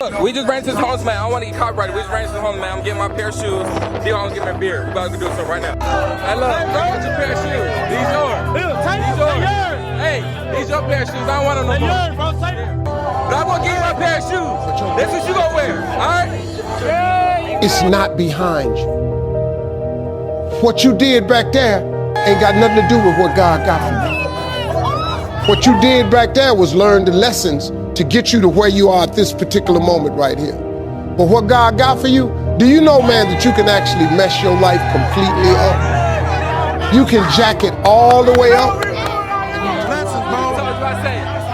Look, we just ran to his house, man. I don't want to get copyrighted. We just ran to his home, man. I'm getting my pair of shoes. D-Hall's getting a beer. We about to do something right now. Hey, look, bro, your pair of shoes. These yours. These yours. Hey, these your pair of shoes. I don't want them no more. But I'm going to give you my pair of shoes. This is what you going to wear, all right? It's not behind you. What you did back there ain't got nothing to do with what God got for you. What you did back there was learn the lessons to get you to where you are at this particular moment right here. But what God got for you, do you know, man, that you can actually mess your life completely up? You can jack it all the way up.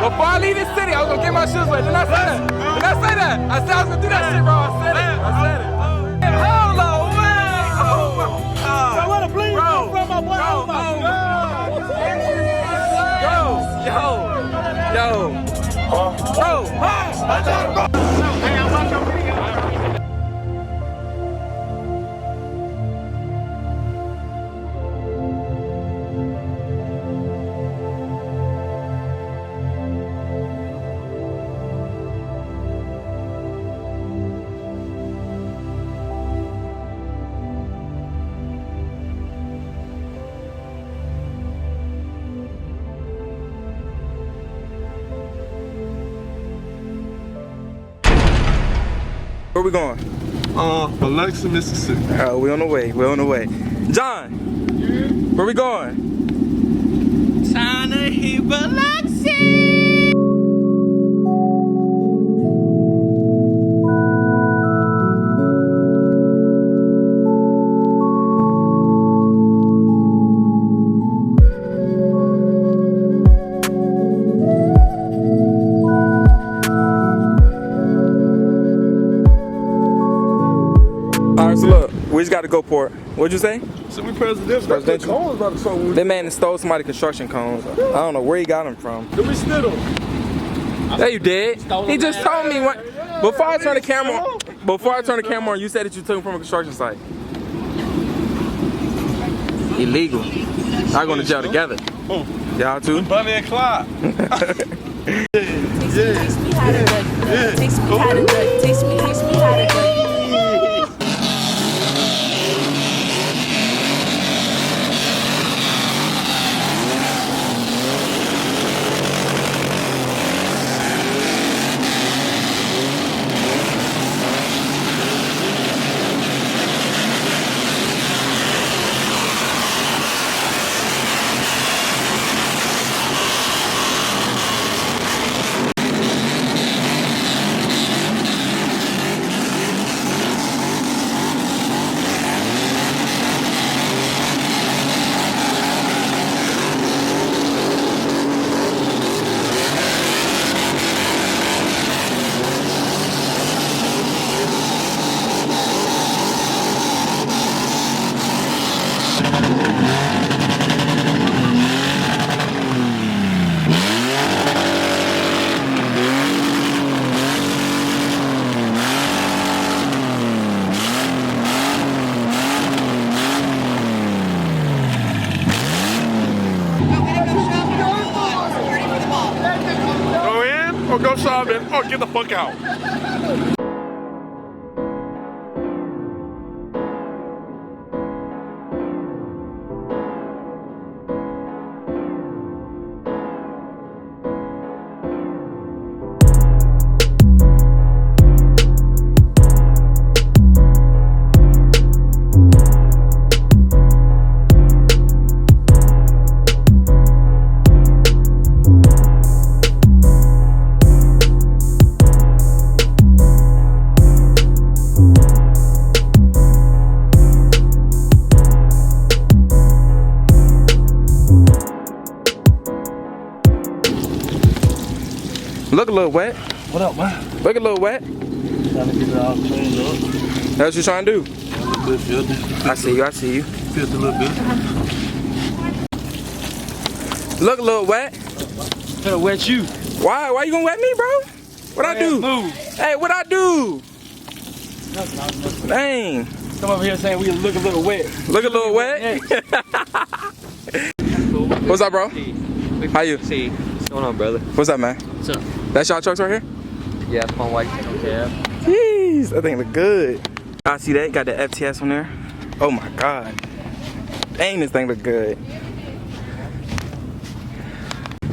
Before I leave this city, I was gonna get my shoes wet. Didn't I say that? Didn't I say that? I said I was gonna do that shit, bro. I said it. I said it. Hold on, man. Oh my God. So what a bleed from my boy. Oh my God. Bro. Hey, I'm watching your video. Where we going? Biloxi, Mississippi. We on the way. We're on the way. John, where we going? Trying to hit Biloxi. Alright, so look, we just got to go for it. What'd you say? So we presidential. Presidential. About to something. That man stole somebody's construction cones. I don't know where he got them from. Did we steal them? Yeah, you did. He just told me when, before I turned the camera on. Before I turned the camera on, you said that you took them from a construction site. Illegal. Y'all going to jail together. Y'all too? Bunny and Clyde. Takes me how to duck. Takes me how to duck. Takes me how to duck. Go in or go shopping or get the fuck out. Look a little wet. What up, man? Look a little wet. Trying to get it all cleaned up. That's what you trying to do. A little bit filthy. I see you. I see you. Filthy a little bit. Look a little wet. Gonna wet you. Why? Why you gonna wet me, bro? What I do? Move. Hey, what I do? Dang. Come over here saying we look a little wet. Look a little wet. What's up, bro? How you? See, what's going on, brother? What's up, man? What's up? That's y'all trucks right here? Yeah, it's my white cab. Jeez, that thing look good. I see that, got the FTS on there. Oh my God. Dang, this thing look good.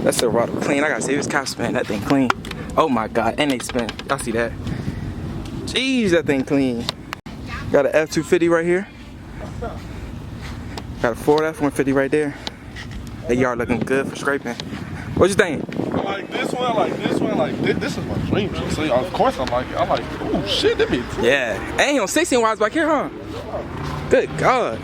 That's the Silverado clean. I gotta see this cop spin. That thing clean. Oh my God, and they spin. I see that. Jeez, that thing clean. Got an F250 right here. Got a Ford F-150 right there. The yard looking good for scraping. What you think? Like this one, like this one, like this is my dream. So of course I'm like, oh shit, that be. Yeah. Ain't on 16 wise back here, huh? Good God.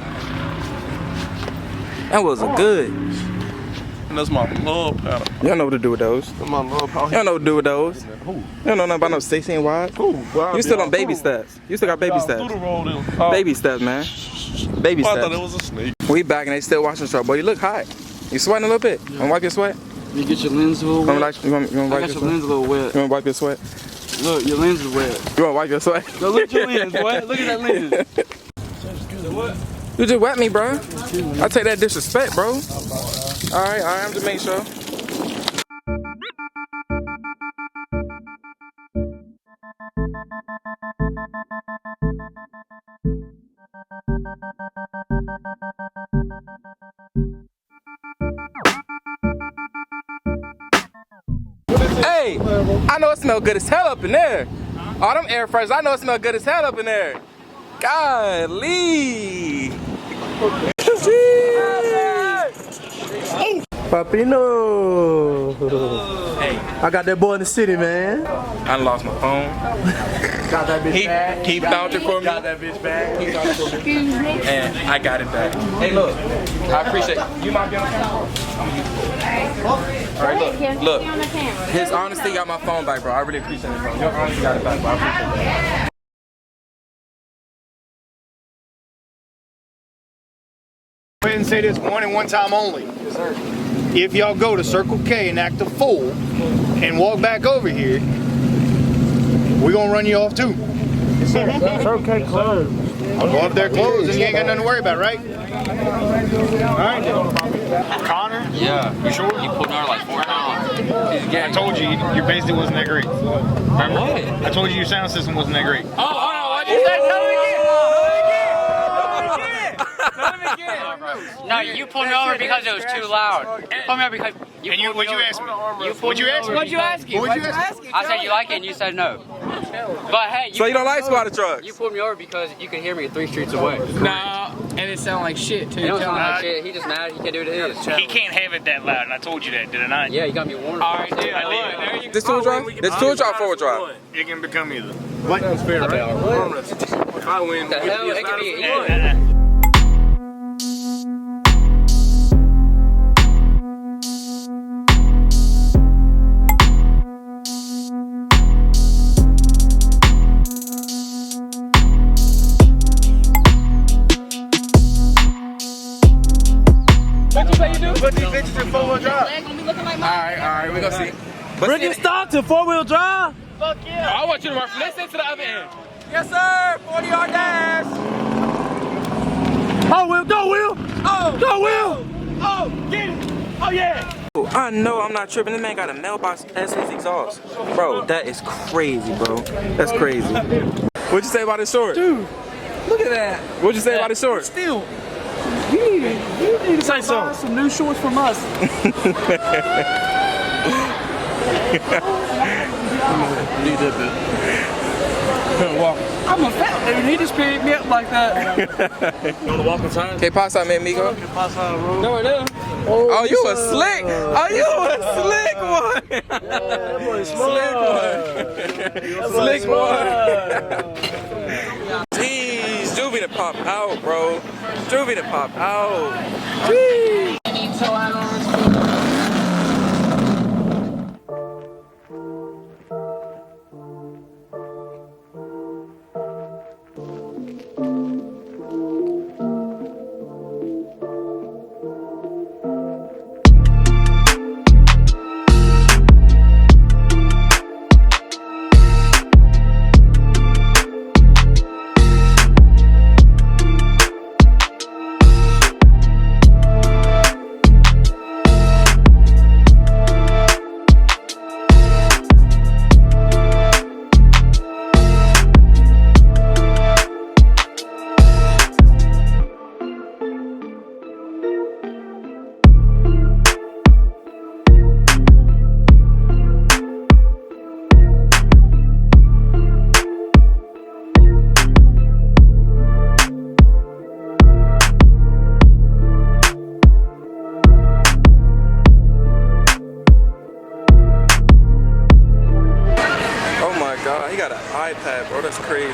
That was a good. And that's my love paddle. You don't know what to do with those. That's my love paddle. You don't know what to do with those. Who? You don't know nothing about no 16 wide. You still on baby steps. You still got baby steps. Baby steps, man. Baby steps. I thought it was a snake. We back and they still washing the truck, boy. You look hot. You sweating a little bit. You wanna wipe your sweat? You get your lens a little wet. You wanna I wipe got your your sweat? lens a little wet. You wanna wipe your sweat? Look, your lens is wet. You wanna wipe your sweat? Go look at your lens, boy. Look at that lens. You just wet me, bro. I take that disrespect, bro. Alright, I'm just making sure. Hey, I know it smells good as hell up in there. Oh, them air fresheners, I know it smells good as hell up in there. Golly. Papino. Hey, I got that boy in the city, man. I lost my phone. Got that bitch back. He found it for me. Got that bitch back. He found it for me. And I got it back. Hey, look, I appreciate you. Might be on the camera. All right, look. His honesty got my phone back, bro. I really appreciate it, bro. Your honesty got it back, bro. I appreciate that. Go ahead and say this one and one time only. Yes, sir. If y'all go to Circle K and act a fool and walk back over here, we're gonna run you off too. Yes, sir. Circle K closed. Well, if they're closed, then you ain't got nothing to worry about, right? Alright. Connor? Yeah. You sure? You pulled her like 4 times. I told you, your bass wasn't that great. What? I told you your sound system wasn't that great. Oh, hold on. What'd you say? Tell me again. No, you pulled me over because it was too loud. You pulled me over because What'd you ask me? What'd you ask me? What'd you ask me? I said you like it and you said no. But hey, So you don't like squatter trucks? You pulled me over because you could hear me 3 streets away. No, and it sounded like shit too. It don't sound like shit. He just mad. He can't do it his. He can't have it that loud, and I told you that, did I not? Yeah, you got me warned. All right, dude. There you This two drive? This two drive, 4 drive. It can become either. What? That's fair, right? If I win, The hell, it could be. Put these bitches in 4-wheel drive. Alright, we gonna see. But Bring it stock to 4-wheel drive. Fuck yeah. I want you to listen to the other end. Yes, sir. 40-yard dash. Oh, Will, go, Will. Oh, Go, Will. Oh, get it. Oh, yeah. I know I'm not tripping. This man got a mailbox as his exhaust. Bro, that is crazy, bro. That's crazy. What'd you say about his short? Dude, look at that. What'd you say about his short? Still, you need to buy some new shorts from us. Need that bit. I'm a fat dude. He just picked me up like that. You want to walk on time? Que pasa, mi amigo? No, I do. Oh, you a slick. Oh, you a slick one. Slick one. Jeez, Juvie to pop out, bro. Juvie to pop out. Jeez. iPad, bro. That's crazy.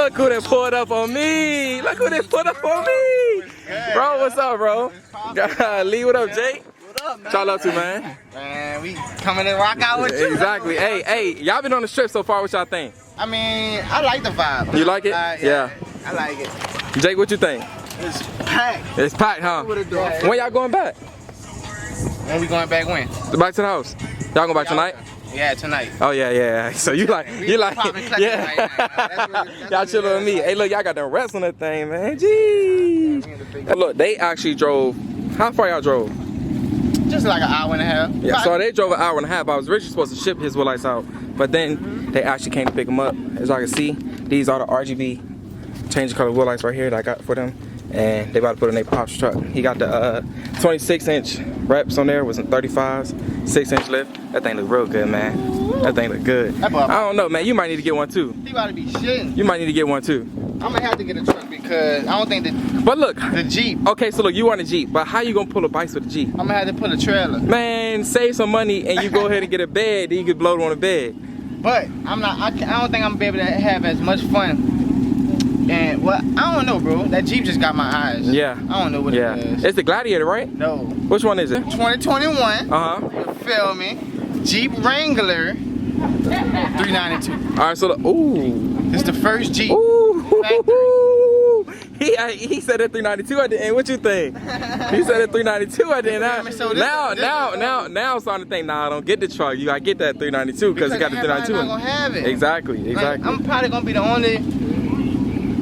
Look who they pulled up on me. Look who they pulled up on me. Bro, what's up, bro? Lee, what up, Jake? What up, man? Shout out to, man. Man, we coming to rock out with you. Exactly. Hey, y'all been on the strip so far. What y'all think? I mean, I like the vibe. You like it? Yeah. I like it. Jake, what you think? It's packed. It's packed, huh? When y'all going back? When we going back when? Back to the house. Y'all going back tonight? Yeah, tonight. Oh yeah. So you like, yeah. Y'all chilling with me. Hey, look, y'all got them reps on that thing, man. Jeez. Hey, look, they actually drove. How far y'all drove? Just like an hour and a half. Yeah. So they drove an hour and a half. I was originally supposed to ship his lights out, but then they actually came to pick them up. As y'all can see, these are the RGB change color wheel lights right here that I got for them. And they about to put in their pops truck. He got the 26-inch reps on there, was in 35s, 6-inch lift. That thing look real good, man. That thing look good. I don't know, man. You might need to get one too. He about to be shitting. You might need to get one too. I'm gonna have to get a truck because I don't think that. But look, the Jeep. Okay, so look, you want a Jeep, but how you gonna pull a bike with a Jeep? I'm gonna have to put a trailer. Man, save some money and you go ahead and get a bed. Then you can blow it on a bed. But I'm not. I don't think I'm gonna be able to have as much fun. And well, I don't know, bro. That Jeep just got my eyes. Yeah. I don't know what it is. It's the Gladiator, right? No. Which one is it? 2021. Uh-huh. Feel me? Jeep Wrangler 392. All right, so ooh. It's the first Jeep. Ooh. He said at 392 at the end. What you think? He said at 392 at the end. Now I'm starting to think, nah, I don't get the truck. You gotta get that 392 because you got the 392. I'm not gonna have it. Exactly. Like, I'm probably gonna be the only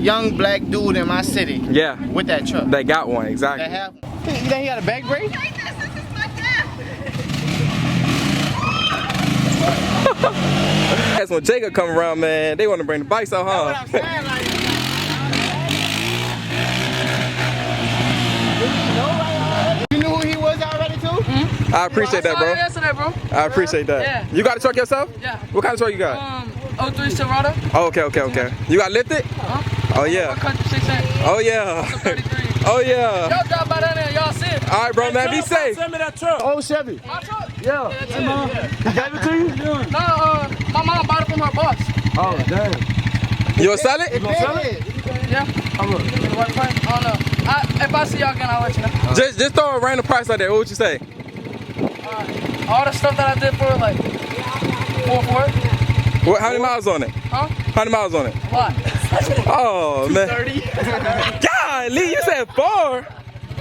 young black dude in my city. Yeah. With that truck. They got one, exactly. They have one. You think he got a back brake? That's when Jacob come around, man. They want to bring the bikes out, huh? That's what I'm saying, like, you knew who he was already too? I appreciate that, bro. Yesterday, bro. I appreciate that. Yeah. You got a truck yourself? Yeah. What kind of truck you got? 03 Silverado. Oh, okay. You got lifted? Oh yeah. Country 6 Oh yeah. 33. Oh yeah. Y'all drive by down there, y'all see it. All right, bro, man, be safe. Send me that truck. Oh, Chevy. My truck? Yeah. That's it. He gave it to you? No, my mom bought it from her boss. Oh, damn. You gonna sell it? You gonna sell it? Yeah. How much? What price? I don't know. If I see y'all again, I'll let you know. Just throw a random price out there. What would you say? All the stuff that I did for it, like 4 for it. What? How many miles on it? Huh? How many miles on it? What? Oh man. 30. Golly, you said 4. I'm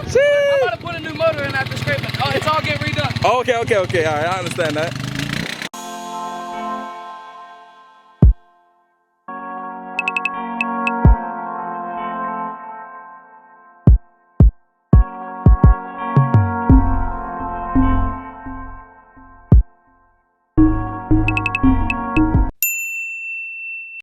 Jeez. about to put a new motor in after scraping. Oh, it's all getting redone. Okay. All right, I understand that.